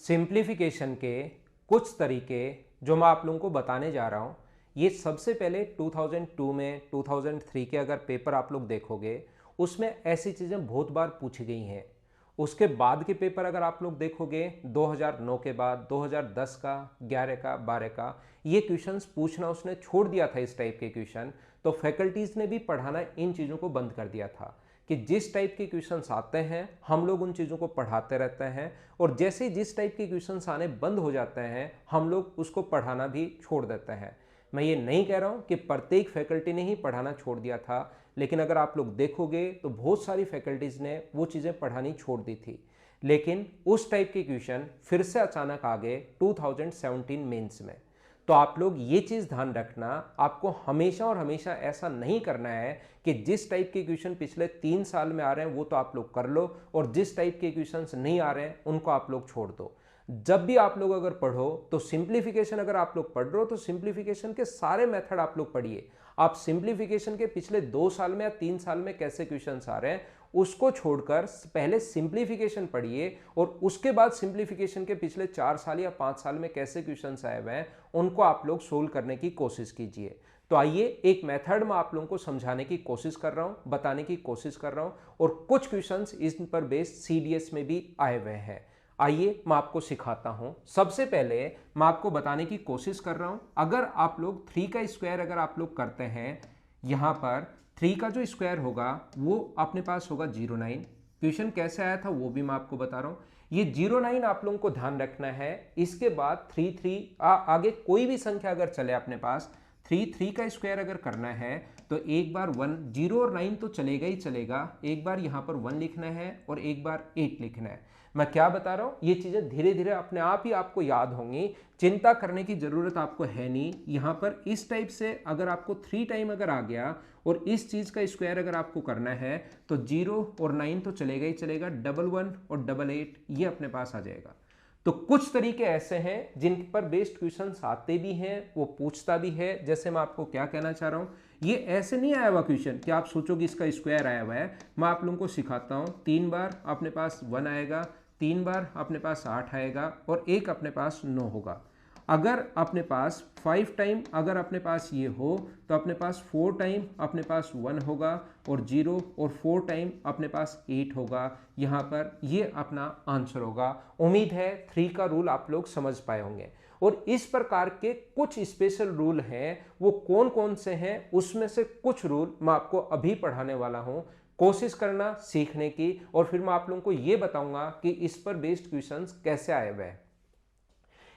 Simplification के कुछ तरीके जो मैं आप लोगों को बताने जा रहा हूँ, ये सबसे पहले 2002 में 2003 के अगर पेपर आप लोग देखोगे उसमें ऐसी चीज़ें बहुत बार पूछी गई हैं। उसके बाद के पेपर अगर आप लोग देखोगे 2009 के बाद 2010 का 11 का 12 का ये क्वेश्चंस पूछना उसने छोड़ दिया था। इस टाइप के क्वेश्चन तो फैकल्टीज़ ने भी पढ़ाना इन चीज़ों को बंद कर दिया था कि जिस टाइप के क्वेश्चंस आते हैं हम लोग उन चीज़ों को पढ़ाते रहते हैं, और जैसे ही जिस टाइप के क्वेश्चंस आने बंद हो जाते हैं हम लोग उसको पढ़ाना भी छोड़ देते हैं। मैं ये नहीं कह रहा हूँ कि प्रत्येक फैकल्टी ने ही पढ़ाना छोड़ दिया था, लेकिन अगर आप लोग देखोगे तो बहुत सारी फैकल्टीज़ ने वो चीज़ें पढ़ानी छोड़ दी थी। लेकिन उस टाइप के क्वेश्चन फिर से अचानक आ गए 2017 मेंस में। तो आप लोग ये चीज़ ध्यान रखना, आपको हमेशा और हमेशा ऐसा नहीं करना है कि जिस टाइप के क्वेश्चन पिछले 3 साल में आ रहे हैं वो तो आप लोग कर लो और जिस टाइप के क्वेश्चंस नहीं आ रहे हैं उनको आप लोग छोड़ दो। जब भी आप लोग अगर पढ़ो तो सिंप्लीफिकेशन अगर आप लोग पढ़ रहे हो तो सिंप्लीफिकेशन के सारे मेथड आप लोग पढ़िए। आप सिंप्लीफिकेशन के पिछले 2 साल में या 3 साल में कैसे क्वेश्चंस आ रहे हैं उसको छोड़कर पहले सिंप्लीफिकेशन पढ़िए और उसके बाद सिंप्लीफिकेशन के पिछले 4 साल या 5 साल में कैसे क्वेश्चंस आए हुए हैं उनको आप लोग सोल्व करने की कोशिश कीजिए। तो आइए एक मेथड में आप लोगों को समझाने की कोशिश कर रहा हूं, बताने की कोशिश कर रहा हूं, और कुछ क्वेश्चंस इस पर बेस्ड सीडीएस में भी आए हुए हैं। आइए मैं आपको सिखाता हूं। सबसे पहले मैं आपको बताने की कोशिश कर रहा हूं, अगर आप लोग 3 का स्क्वायर अगर आप लोग करते हैं, यहां पर 3 का जो स्क्वायर होगा वो अपने पास होगा 09। क्वेश्चन कैसे आया था वो भी मैं आपको बता रहा हूं। ये 09 आप लोगों को ध्यान रखना है। इसके बाद 3 आगे कोई भी संख्या अगर चले अपने पास 3 का स्क्वायर अगर करना है तो एक बार 1 0 और 9 तो चलेगा ही चलेगा, एक बार यहाँ पर 1 लिखना है और एक बार 8 लिखना है। मैं क्या बता रहा हूँ ये चीज़ें धीरे धीरे अपने आप ही आपको याद होंगी, चिंता करने की ज़रूरत आपको है नहीं। यहाँ पर इस टाइप से अगर आपको 3 टाइम अगर आ गया और इस चीज़ का स्क्वायर अगर आपको करना है तो 0 और 9 तो चलेगा ही चलेगा, 11 और 88 ये अपने पास आ जाएगा। तो कुछ तरीके ऐसे हैं जिन पर बेस्ड क्वेश्चंस आते भी हैं, वो पूछता भी है। जैसे मैं आपको क्या कहना चाह रहा हूं, ये ऐसे नहीं आया हुआ क्वेश्चन कि आप सोचोगे इसका स्क्वायर आया हुआ है। मैं आप लोगों को सिखाता हूं। 3 बार अपने पास 1 आएगा, 3 बार अपने पास 8 आएगा और एक अपने पास 9 होगा। अगर अपने पास 5 टाइम अगर अपने पास ये हो तो अपने पास 4 टाइम अपने पास 1 होगा और 0 और 4 टाइम अपने पास 8 होगा। यहाँ पर ये अपना आंसर होगा। उम्मीद है 3 का रूल आप लोग समझ पाए होंगे। और इस प्रकार के कुछ स्पेशल रूल हैं, वो कौन कौन से हैं उसमें से कुछ रूल मैं आपको अभी पढ़ाने वाला हूँ। कोशिश करना सीखने की, और फिर मैं आप लोगों को ये बताऊंगा कि इस पर बेस्ड क्वेश्चंस कैसे आए हुए हैं।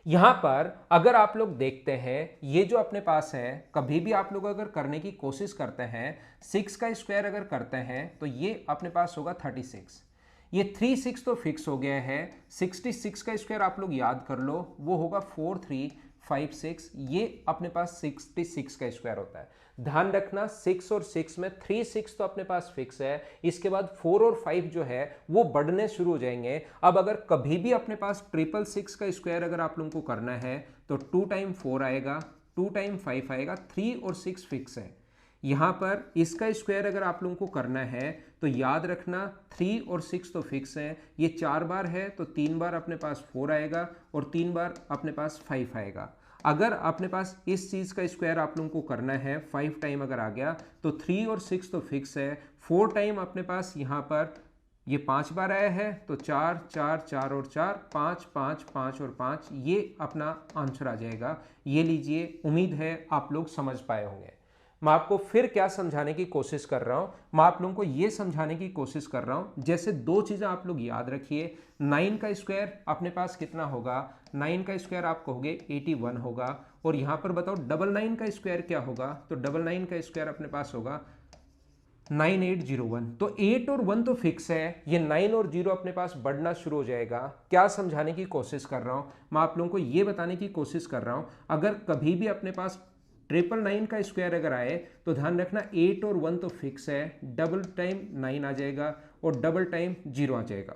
यहां पर अगर आप लोग देखते हैं ये जो अपने पास है, कभी भी आप लोग अगर करने की कोशिश करते हैं 6 का स्क्वायर अगर करते हैं तो ये अपने पास होगा 36। ये 36 तो फिक्स हो गया है। 66 का स्क्वायर आप लोग याद कर लो, वो होगा 4356। ये अपने पास 66 का स्क्वायर होता है। ध्यान रखना 6 और 6 में 36 तो अपने पास फिक्स है, इसके बाद 4 और 5 जो है वो बढ़ने शुरू हो जाएंगे। अब अगर कभी भी अपने पास 666 का स्क्वायर अगर आप लोगों को करना है तो 2 टाइम 4 आएगा, 2 टाइम 5 आएगा, 3 और 6 फिक्स है। यहाँ पर इसका स्क्वायर अगर आप लोगों को करना है तो याद रखना 3 और 6 तो फिक्स है। ये 4 बार है तो 3 बार अपने पास 4 आएगा और 3 बार अपने पास 5 आएगा। अगर अपने पास इस चीज़ का स्क्वायर आप लोगों को करना है 5 टाइम अगर आ गया तो 3 और 6 तो फिक्स है। 4 टाइम अपने पास यहाँ पर ये 5 बार आया है तो 4 4 4 और 4 5 5 5 और 5, ये अपना आंसर आ जाएगा। ये लीजिए, उम्मीद है आप लोग समझ पाए होंगे। मैं आपको फिर क्या समझाने की कोशिश कर रहा हूं, मैं आप लोगों को यह समझाने की कोशिश कर रहा हूं, जैसे 2 चीजें आप लोग याद रखिए। 9 का स्क्वायर अपने पास कितना होगा, 9 का स्क्वायर आप कहोगे 81 होगा। और यहां पर बताओ 99 का स्क्वायर क्या होगा, तो 99 का स्क्वायर अपने पास होगा 9801। तो 8 और 1 तो फिक्स है, ये 9 और 0 अपने पास बढ़ना शुरू हो जाएगा। क्या समझाने की कोशिश कर रहा हूं, मैं आप लोगों को यह बताने की कोशिश कर रहा हूं, अगर कभी भी अपने पास 999 का स्क्वायर अगर आए तो ध्यान रखना 8 और 1 तो फिक्स है, डबल टाइम 9 आ जाएगा और डबल टाइम 0 आ जाएगा।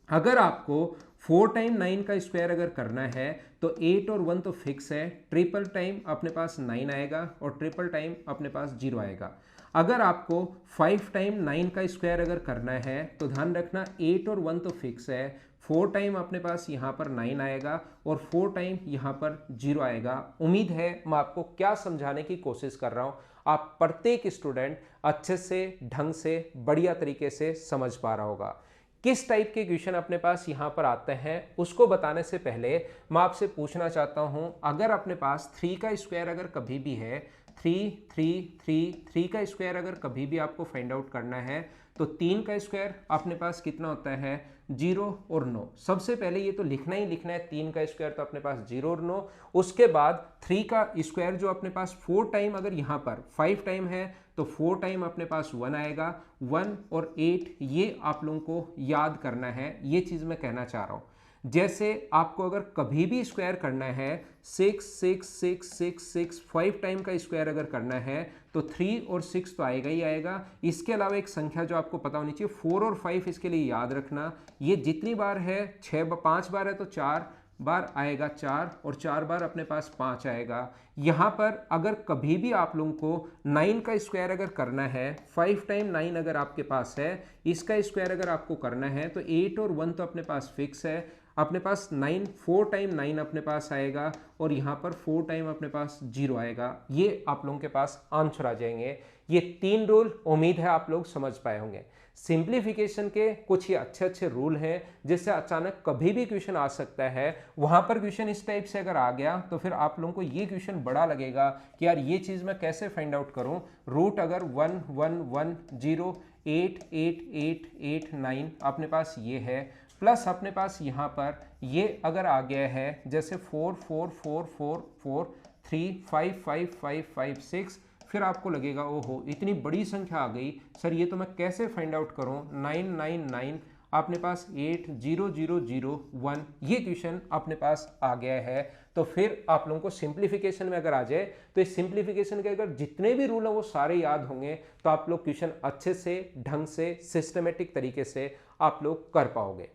अगर आपको 4 टाइम 9 का स्क्वायर अगर करना है तो 8 और 1 तो फिक्स है, ट्रिपल टाइम अपने पास 9 आएगा और ट्रिपल टाइम अपने पास 0 आएगा। अगर आपको 5 टाइम 9 का स्क्वायर अगर करना है तो ध्यान रखना 8 और 1 तो फिक्स है, 4 टाइम अपने पास यहाँ पर 9 आएगा और 4 टाइम यहाँ पर 0 आएगा। उम्मीद है मैं आपको क्या समझाने की कोशिश कर रहा हूँ आप प्रत्येक स्टूडेंट अच्छे से, ढंग से, बढ़िया तरीके से समझ पा रहा होगा। किस टाइप के क्वेश्चन अपने पास यहाँ पर आते हैं उसको बताने से पहले मैं आपसे पूछना चाहता हूँ, अगर अपने पास 3 का स्क्वायर अगर कभी भी है, 3 का स्क्वायर अगर कभी भी आपको फाइंड आउट करना है तो 3 का स्क्वायर अपने पास कितना होता है, 0 और 9। सबसे पहले ये तो लिखना ही लिखना है, 3 का स्क्वायर तो अपने पास 0 और 9। उसके बाद 3 का स्क्वायर जो अपने पास 4 टाइम अगर यहाँ पर 5 टाइम है तो 4 टाइम अपने पास 1 आएगा, 1 और 8 ये आप लोगों को याद करना है, ये चीज़ मैं कहना चाह रहा हूँ। जैसे आपको अगर कभी भी स्क्वायर करना है 6 6 6 6 6 5 टाइम का स्क्वायर अगर करना है तो 3 और 6 तो आएगा ही आएगा। इसके अलावा एक संख्या जो आपको पता होनी चाहिए 4 और 5, इसके लिए याद रखना ये जितनी बार है 5 बार है तो 4 बार आएगा 4 और 4 बार अपने पास 5 आएगा। यहाँ पर अगर कभी भी आप लोगों को 9 का स्क्वायर अगर करना है, 5 टाइम 9 अगर आपके पास है, इसका स्क्वायर अगर आपको करना है तो 8 और 1 तो अपने पास फिक्स है, अपने पास 9 4 टाइम 9 अपने पास आएगा और यहाँ पर 4 टाइम अपने पास 0 आएगा। ये आप लोगों के पास आंसर आ जाएंगे। ये 3 रूल उम्मीद है आप लोग समझ पाए होंगे। सिंप्लीफिकेशन के कुछ ये अच्छे अच्छे रूल हैं जिससे अचानक कभी भी क्वेश्चन आ सकता है। वहां पर क्वेश्चन इस टाइप से अगर आ गया तो फिर आप लोगों को ये क्वेश्चन बड़ा लगेगा कि यार ये चीज़ मैं कैसे फाइंड आउट करूं। रूट अगर 1 1 1 0 8 8 8 8 9 अपने पास ये है, प्लस अपने पास यहाँ पर ये अगर आ गया है जैसे 4 4 4 4 4 3 5 5 5 5 6, फिर आपको लगेगा ओहो इतनी बड़ी संख्या आ गई सर, ये तो मैं कैसे फाइंड आउट करूं। 9 9 9 अपने पास 8 0 0 0 1 ये क्वेश्चन अपने पास आ गया है। तो फिर आप लोगों को सिंप्लीफिकेशन में अगर आ जाए तो इस सिंप्लीफिकेशन के अगर जितने भी रूल हैं वो सारे याद होंगे तो आप लोग क्वेश्चन अच्छे से, ढंग से, सिस्टमेटिक तरीके से आप लोग कर पाओगे।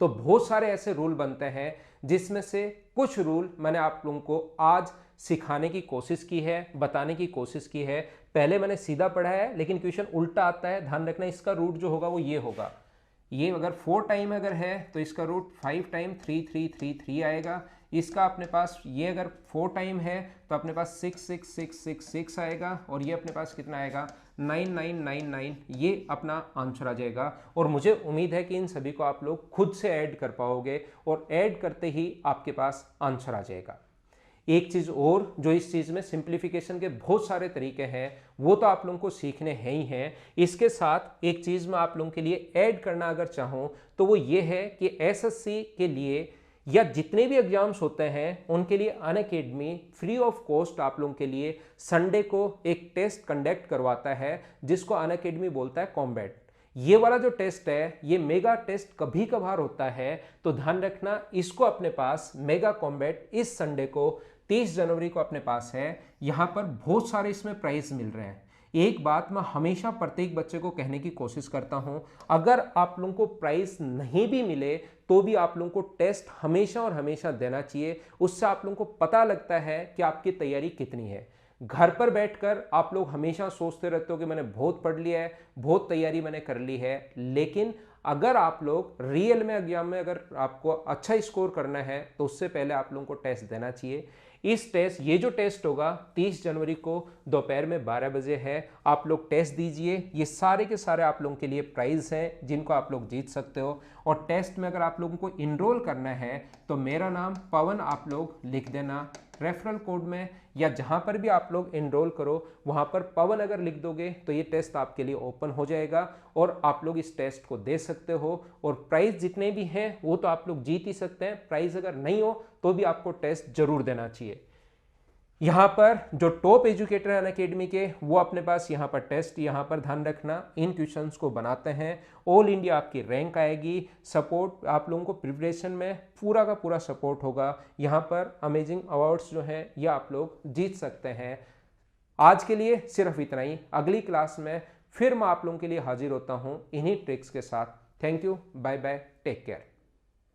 तो बहुत सारे ऐसे रूल बनते हैं जिसमें से कुछ रूल मैंने आप लोगों को आज सिखाने की कोशिश की है, बताने की कोशिश की है। पहले मैंने सीधा पढ़ा है लेकिन क्वेश्चन उल्टा आता है, ध्यान रखना। इसका रूट जो होगा वो ये होगा, ये अगर 4 टाइम अगर है तो इसका रूट 5 टाइम 3 3 3 3 आएगा। इसका अपने पास ये अगर 4 टाइम है तो अपने पास 6 6 6 6 6 आएगा और ये अपने पास कितना आएगा 9 9 9 9, ये अपना आंसर आ जाएगा। और मुझे उम्मीद है कि इन सभी को आप लोग खुद से ऐड कर पाओगे और ऐड करते ही आपके पास आंसर आ जाएगा। एक चीज़ और जो इस चीज़ में सिंप्लीफिकेशन के बहुत सारे तरीके हैं वो तो आप लोगों को सीखने हैं ही हैं। इसके साथ एक चीज़ मैं आप लोगों के लिए ऐड करना अगर चाहूँ तो वो ये है कि एसएससी के लिए या जितने भी एग्जाम्स होते हैं उनके लिए अनअकैडमी फ्री ऑफ कॉस्ट आप लोगों के लिए संडे को एक टेस्ट कंडक्ट करवाता है जिसको अनअकैडमी बोलता है कॉम्बैट। ये वाला जो टेस्ट है ये मेगा टेस्ट कभी कभार होता है, तो ध्यान रखना इसको अपने पास मेगा कॉम्बैट इस संडे को 30 जनवरी को अपने पास है। यहाँ पर बहुत सारे इसमें प्राइज मिल रहे हैं। एक बात मैं हमेशा प्रत्येक बच्चे को कहने की कोशिश करता हूं, अगर आप लोगों को प्राइज नहीं भी मिले तो भी आप लोगों को टेस्ट हमेशा और हमेशा देना चाहिए। उससे आप लोगों को पता लगता है कि आपकी तैयारी कितनी है। घर पर बैठकर आप लोग हमेशा सोचते रहते हो कि मैंने बहुत पढ़ लिया है, बहुत तैयारी मैंने कर ली है, लेकिन अगर आप लोग रियल में एग्जाम में अगर आपको अच्छा स्कोर करना है तो उससे पहले आप लोगों को टेस्ट देना चाहिए। ये जो टेस्ट होगा 30 जनवरी को दोपहर में 12 बजे है। आप लोग टेस्ट दीजिए। ये सारे के सारे आप लोगों के लिए प्राइज हैं जिनको आप लोग जीत सकते हो। और टेस्ट में अगर आप लोगों को इनरोल करना है तो मेरा नाम पवन आप लोग लिख देना रेफरल कोड में, या जहां पर भी आप लोग इनरोल करो वहां पर पवन अगर लिख दोगे तो ये टेस्ट आपके लिए ओपन हो जाएगा और आप लोग इस टेस्ट को दे सकते हो। और प्राइज जितने भी हैं वो तो आप लोग जीत ही सकते हैं, प्राइज अगर नहीं हो तो भी आपको टेस्ट जरूर देना चाहिए। यहाँ पर जो टॉप एजुकेटर हैं अनअकैडमी के वो अपने पास यहाँ पर टेस्ट, यहाँ पर ध्यान रखना इन क्वेश्चंस को बनाते हैं। ऑल इंडिया आपकी रैंक आएगी। सपोर्ट आप लोगों को प्रिपरेशन में पूरा का पूरा सपोर्ट होगा। यहाँ पर अमेजिंग अवार्ड्स जो हैं ये आप लोग जीत सकते हैं। आज के लिए सिर्फ इतना ही। अगली क्लास में फिर मैं आप लोगों के लिए हाजिर होता हूँ इन्हीं ट्रिक्स के साथ। Thank you, bye bye, take care.